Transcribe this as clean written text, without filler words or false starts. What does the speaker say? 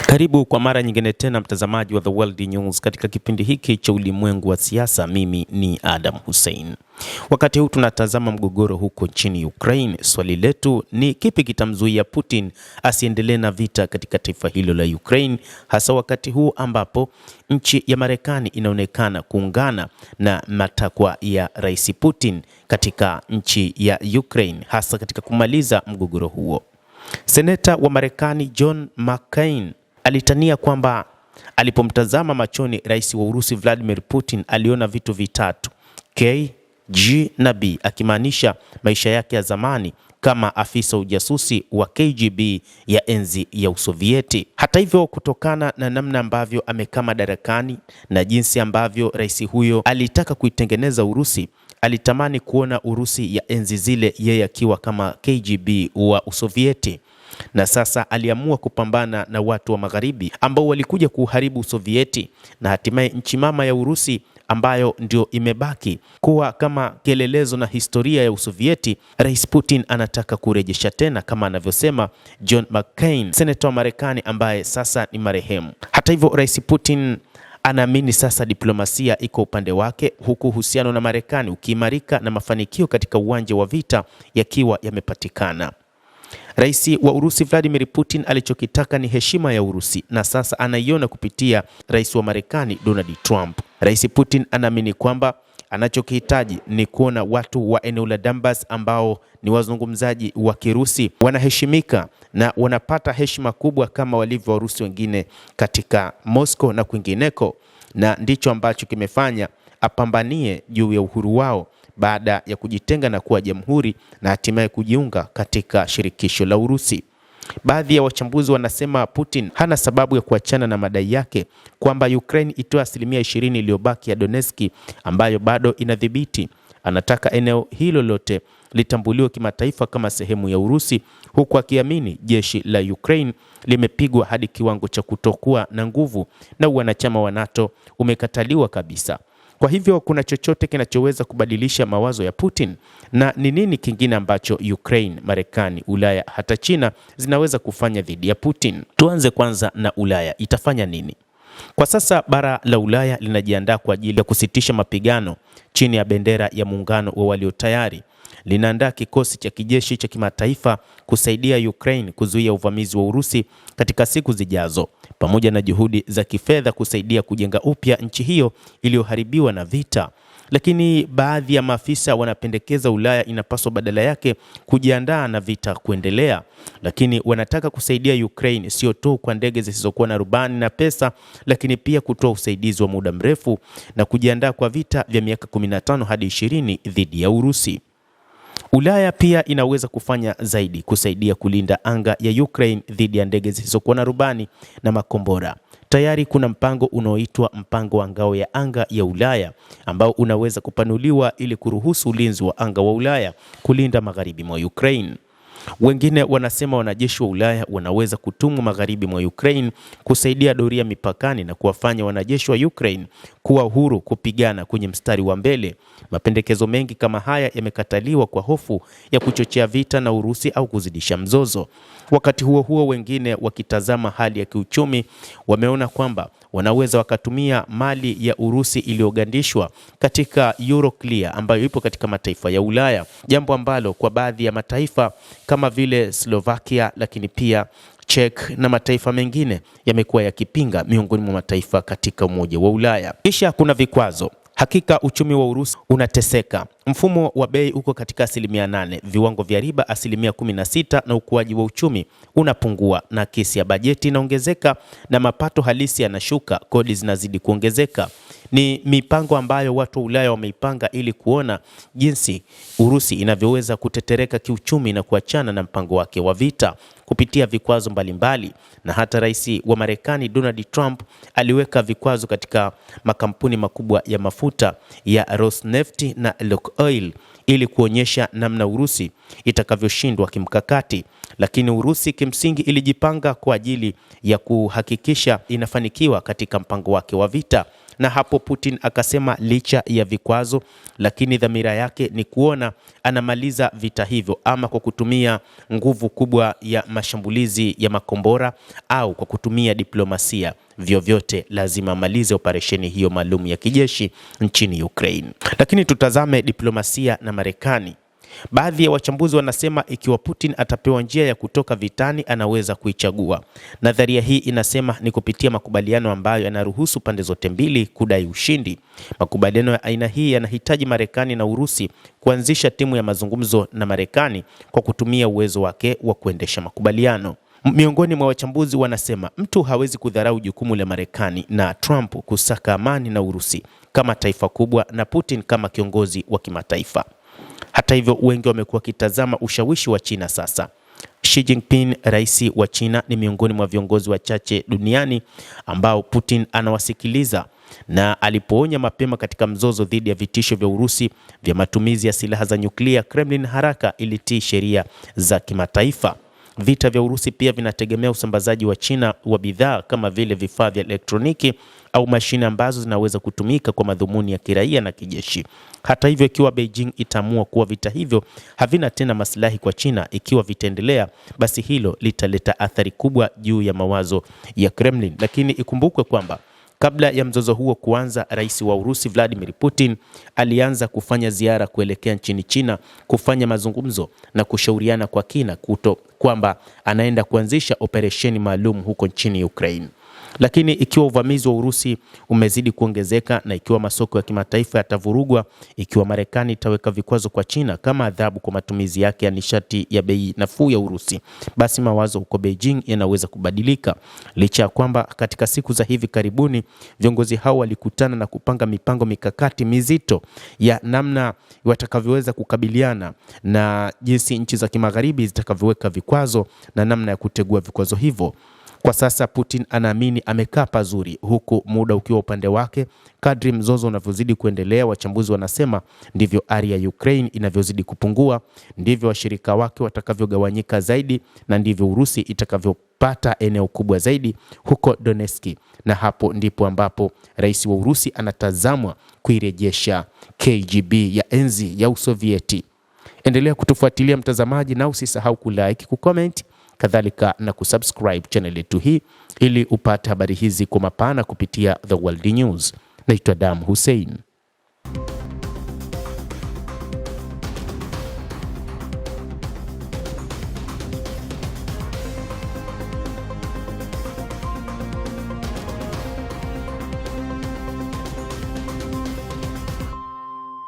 Karibu kwa mara nyingine tena mtazamaji wa The World News katika kipindi hiki cha ulimwengu wa siasa. Mimi ni Adam Hussein. Wakati huu tunatazama mgogoro huko nchini Ukraine. Swali letu ni kipi kitamzuia Putin asiendelee na vita katika taifa hilo la Ukraine, hasa wakati huu ambapo nchi ya Marekani inaonekana kuungana na matakwa ya Rais Putin katika nchi ya Ukraine, hasa katika kumaliza mgogoro huo. Seneta wa Marekani John McCain alitania kwamba alipomtazama machoni rais wa Urusi Vladimir Putin aliona vitu vitatu: K, G na B, akimaanisha maisha yake ya zamani kama afisa ujasusi wa KGB ya enzi ya Usovieti. Hata hivyo, kutokana na namna ambavyo amekaa madarakani na jinsi ambavyo rais huyo alitaka kuitengeneza Urusi, alitamani kuona Urusi ya enzi zile yeye akiwa kama KGB wa Usovieti. Na sasa aliamua kupambana na watu wa magharibi ambao walikuja kuharibu Usovieti, na hatimaye nchi mama ya Urusi ambayo ndio imebaki kuwa kama kielelezo na historia ya Usovieti, Rais Putin anataka kurejesha tena, kama anavyosema John McCain, seneta wa Marekani ambaye sasa ni marehemu. Hata hivyo, Rais Putin anaamini sasa diplomasia iko upande wake, huku uhusiano na Marekani ukiimarika na mafanikio katika uwanja wa vita yakiwa yamepatikana. Rais wa Urusi Vladimir Putin alichokitaka ni heshima ya Urusi, na sasa anaiona kupitia rais wa Marekani Donald Trump. Rais Putin anaamini kwamba anachokihitaji ni kuona watu wa eneo la Donbas ambao ni wazungumzaji wa Kirusi wanaheshimika na wanapata heshima kubwa kama walivyo Warusi wengine katika Moscow na kwingineko, na ndicho ambacho kimefanya apambanie juu ya uhuru wao baada ya kujitenga na kuwa jamhuri na hatimaye kujiunga katika shirikisho la Urusi. Baadhi ya wachambuzi wanasema Putin hana sababu ya kuachana na madai yake kwamba Ukraine itoa 20% iliyobaki ya Donetsk ambayo bado inadhibiti. Anataka eneo hilo lote litambuliwe kimataifa kama sehemu ya Urusi, huku akiamini jeshi la Ukraine limepigwa hadi kiwango cha kutokuwa na nguvu na wanachama wa NATO umekataliwa kabisa. Kwa hivyo kuna chochote kinachoweza kubadilisha mawazo ya Putin? Na ni nini kingine ambacho Ukraine, Marekani, Ulaya hata China zinaweza kufanya dhidi ya Putin? Tuanze kwanza na Ulaya. Itafanya nini? Kwa sasa bara la Ulaya linajiandaa kwa ajili ya kusitisha mapigano chini ya bendera ya muungano wa walio tayari. Linaandaa kikosi cha kijeshi cha kimataifa kusaidia Ukraine kuzuia uvamizi wa Urusi katika siku zijazo, pamoja na juhudi za kifedha kusaidia kujenga upya nchi hiyo iliyoharibiwa na vita. Lakini baadhi ya maafisa wanapendekeza Ulaya inapaswa badala yake kujiandaa na vita kuendelea. Lakini wanataka kusaidia Ukraine sio tu kwa ndege zisizokuwa na rubani na pesa, lakini pia kutoa usaidizi wa muda mrefu na kujiandaa kwa vita vya miaka 15 hadi 20 dhidi ya Urusi. Ulaya pia inaweza kufanya zaidi kusaidia kulinda anga ya Ukraine dhidi ya ndege zisizokuwa na rubani na makombora. Tayari kuna mpango unaoitwa mpango wa ngao ya anga ya Ulaya ambao unaweza kupanuliwa ili kuruhusu ulinzi wa anga wa Ulaya kulinda magharibi mwa Ukraine. Wengine wanasema wanajeshi wa Ulaya wanaweza kutumwa magharibi mwa Ukraine kusaidia doria mipakani na kuwafanya wanajeshi wa Ukraine kuwa huru kupigana kwenye mstari wa mbele. Mapendekezo mengi kama haya yamekataliwa kwa hofu ya kuchochea vita na Urusi au kuzidisha mzozo. Wakati huo huo, wengine wakitazama hali ya kiuchumi wameona kwamba wanaweza wakatumia mali ya Urusi iliyogandishwa katika Euroclear ambayo ipo katika mataifa ya Ulaya, jambo ambalo kwa baadhi ya mataifa kama vile Slovakia, lakini pia Czech na mataifa mengine yamekuwa yakipinga miongoni mwa mataifa katika Umoja wa Ulaya. Kisha kuna vikwazo. Hakika uchumi wa Urusi unateseka. Mfumo wa bei uko katika 8%, viwango vya riba 16%, na ukuaji wa uchumi unapungua, na kesi ya bajeti inaongezeka na mapato halisi yanashuka, kodi zinazidi kuongezeka. Ni mipango ambayo watu wa Ulaya wameipanga ili kuona jinsi Urusi inavyoweza kutetereka kiuchumi na kuachana na mpango wake wa vita kupitia vikwazo mbalimbali. Na hata rais wa Marekani Donald Trump aliweka vikwazo katika makampuni makubwa ya mafuta ya Rosneft na Lukoil ili kuonyesha namna Urusi itakavyoshindwa kimkakati. Lakini Urusi kimsingi ilijipanga kwa ajili ya kuhakikisha inafanikiwa katika mpango wake wa vita. na hapo Putin akasema licha ya vikwazo, lakini dhamira yake ni kuona anamaliza vita hivyo, ama kwa kutumia nguvu kubwa ya mashambulizi ya makombora au kwa kutumia diplomasia. Vyovyote lazima amalize operesheni hiyo maalum ya kijeshi nchini Ukraine. Lakini tutazame diplomasia na Marekani. Baadhi ya wachambuzi wanasema ikiwa Putin atapewa njia ya kutoka vitani anaweza kuichagua. Nadharia hii inasema ni kupitia makubaliano ambayo yanaruhusu pande zote mbili kudai ushindi. Makubaliano ya aina hii yanahitaji Marekani na Urusi kuanzisha timu ya mazungumzo na Marekani kwa kutumia uwezo wake wa kuendesha makubaliano. Miongoni mwa wachambuzi wanasema mtu hawezi kudharau jukumu la Marekani na Trump kusaka amani na Urusi kama taifa kubwa na Putin kama kiongozi wa kimataifa. Hata hivyo, wengi wamekuwa wakitazama ushawishi wa China sasa. Xi Jinping, rais wa China, ni miongoni mwa viongozi wachache duniani ambao Putin anawasikiliza, na alipoonya mapema katika mzozo dhidi ya vitisho vya Urusi vya matumizi ya silaha za nyuklia, Kremlin haraka ilitii sheria za kimataifa. Vita vya Urusi pia vinategemea usambazaji wa China wa bidhaa kama vile vifaa vya elektroniki au mashine ambazo zinaweza kutumika kwa madhumuni ya kiraia na kijeshi. Hata hivyo, ikiwa Beijing itaamua kuwa vita hivyo havina tena maslahi kwa China, ikiwa vitaendelea, basi hilo litaleta athari kubwa juu ya mawazo ya Kremlin. Lakini ikumbukwe kwamba kabla ya mzozo huo kuanza, rais wa Urusi Vladimir Putin alianza kufanya ziara kuelekea nchini China kufanya mazungumzo na kushauriana kwa kina kwamba anaenda kuanzisha operesheni maalum huko nchini Ukraine. Lakini ikiwa uvamizi wa Urusi umezidi kuongezeka na ikiwa masoko ya kimataifa yatavurugwa, ikiwa Marekani itaweka vikwazo kwa China kama adhabu kwa matumizi yake ya nishati ya bei nafuu ya Urusi, basi mawazo huko Beijing yanaweza kubadilika. Licha ya kwamba katika siku za hivi karibuni viongozi hao walikutana na kupanga mipango mikakati mizito ya namna watakavyoweza kukabiliana na jinsi nchi za kimagharibi zitakavyoweka vikwazo na namna ya kutegua vikwazo hivyo. Kwa sasa Putin anaamini amekaa pazuri, huku muda ukiwa upande wake. Kadri mzozo unavyozidi kuendelea, wachambuzi wanasema ndivyo ari ya Ukraine inavyozidi kupungua, ndivyo washirika wake watakavyogawanyika zaidi, na ndivyo Urusi itakavyopata eneo kubwa zaidi huko Donetsk. Na hapo ndipo ambapo rais wa Urusi anatazamwa kuirejesha KGB ya enzi ya Usovieti. Endelea kutufuatilia mtazamaji, na usisahau kulike, kucomment, kadhalika na kusubscribe channel yetu hii ili upate habari hizi kwa mapana kupitia The World News. Naitwa Adam Hussein.